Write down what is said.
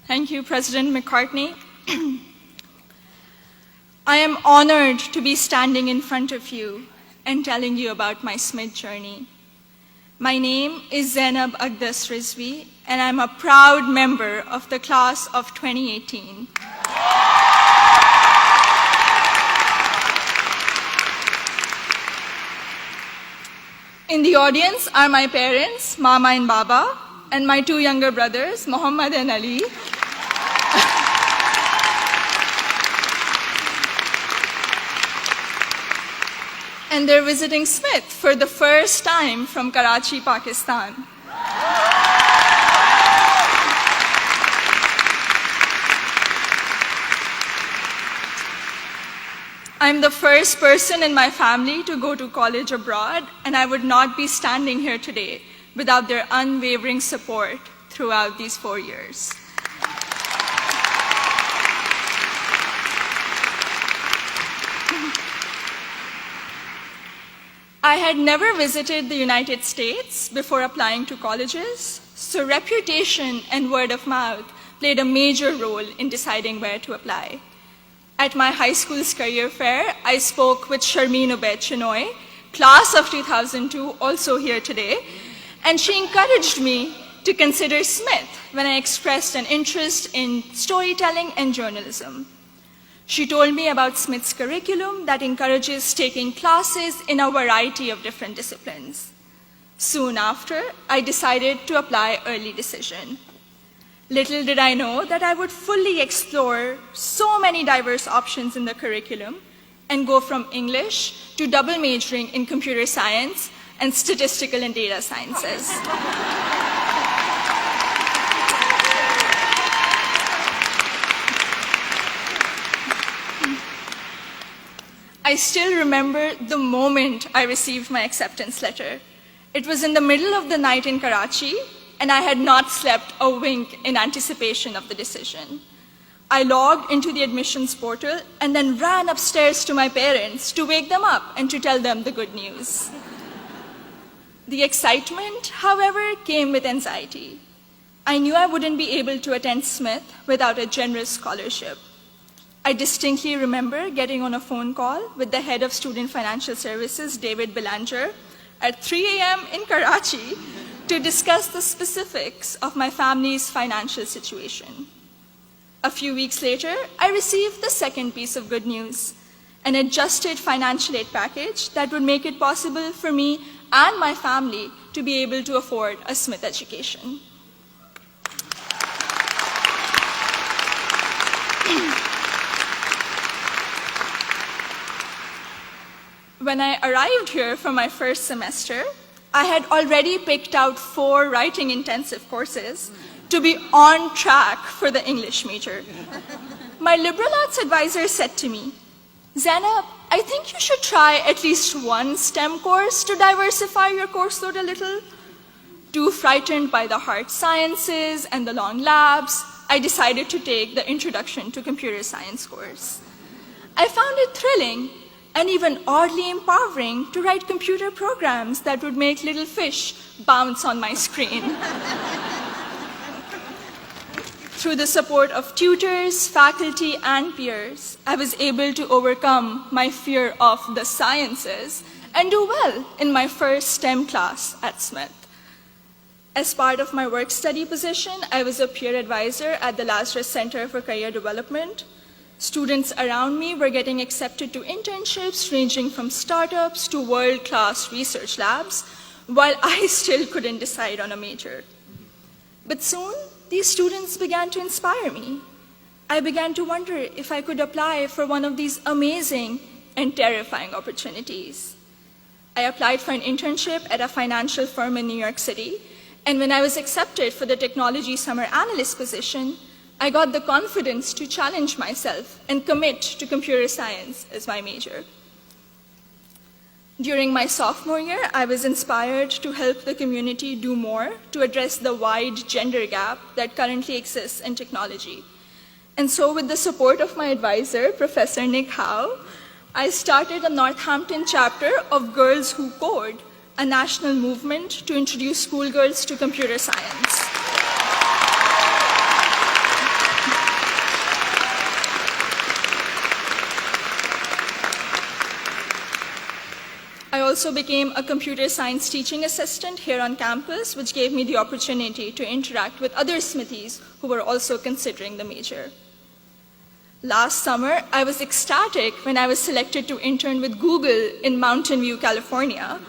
Thank you, President McCartney. I am honored to be standing in front of you and telling you about my SMIT journey. My name is Zainab Aqdas Rizvi, and I'm a proud member of the class of 2018. In the audience are my parents, Mama and Baba, and my two younger brothers, Muhammad and Ali. And they're visiting Smith for the first time from Karachi, Pakistan. I'm the first person in my family to go to college abroad, and I would not be standing here today without their unwavering support throughout these 4 years. I had never visited the United States before applying to colleges, so reputation and word of mouth played a major role in deciding where to apply. At my high school's career fair, I spoke with Sharmeen Ubaid Chinoy, class of 2002, also here today, and she encouraged me to consider Smith when I expressed an interest in storytelling and journalism. She told me about Smith's curriculum that encourages taking classes in a variety of different disciplines. Soon after, I decided to apply early decision. Little did I know that I would fully explore so many diverse options in the curriculum and go from English to double majoring in computer science and statistical and data sciences. I still remember the moment I received my acceptance letter. It was in the middle of the night in Karachi, and I had not slept a wink in anticipation of the decision. I logged into the admissions portal and then ran upstairs to my parents to wake them up and to tell them the good news. The excitement, however, came with anxiety. I knew I wouldn't be able to attend Smith without a generous scholarship. I distinctly remember getting on a phone call with the head of Student Financial Services, David Belanger, at 3 a.m. in Karachi to discuss the specifics of my family's financial situation. A few weeks later, I received the second piece of good news, an adjusted financial aid package that would make it possible for me and my family to be able to afford a Smith education. When I arrived here for my first semester, I had already picked out 4 writing-intensive courses to be on track for the English major. My liberal arts advisor said to me, "Zainab, I think you should try at least one STEM course to diversify your course load a little." Too frightened by the hard sciences and the long labs, I decided to take the Introduction to Computer Science course. I found it thrilling and even oddly empowering to write computer programs that would make little fish bounce on my screen. Through the support of tutors, faculty, and peers, I was able to overcome my fear of the sciences and do well in my first STEM class at Smith. As part of my work-study position, I was a peer advisor at the Lazarus Center for Career Development. Students around me were getting accepted to internships ranging from startups to world-class research labs, while I still couldn't decide on a major. But soon, these students began to inspire me. I began to wonder if I could apply for one of these amazing and terrifying opportunities. I applied for an internship at a financial firm in New York City, and when I was accepted for the technology summer analyst position, I got the confidence to challenge myself and commit to computer science as my major. During my sophomore year, I was inspired to help the community do more to address the wide gender gap that currently exists in technology. And so with the support of my advisor, Professor Nick Howe, I started a Northampton chapter of Girls Who Code, a national movement to introduce schoolgirls to computer science. also became a computer science teaching assistant here on campus, which gave me the opportunity to interact with other Smithies who were also considering the major. Last summer, I was ecstatic when I was selected to intern with Google in Mountain View, California,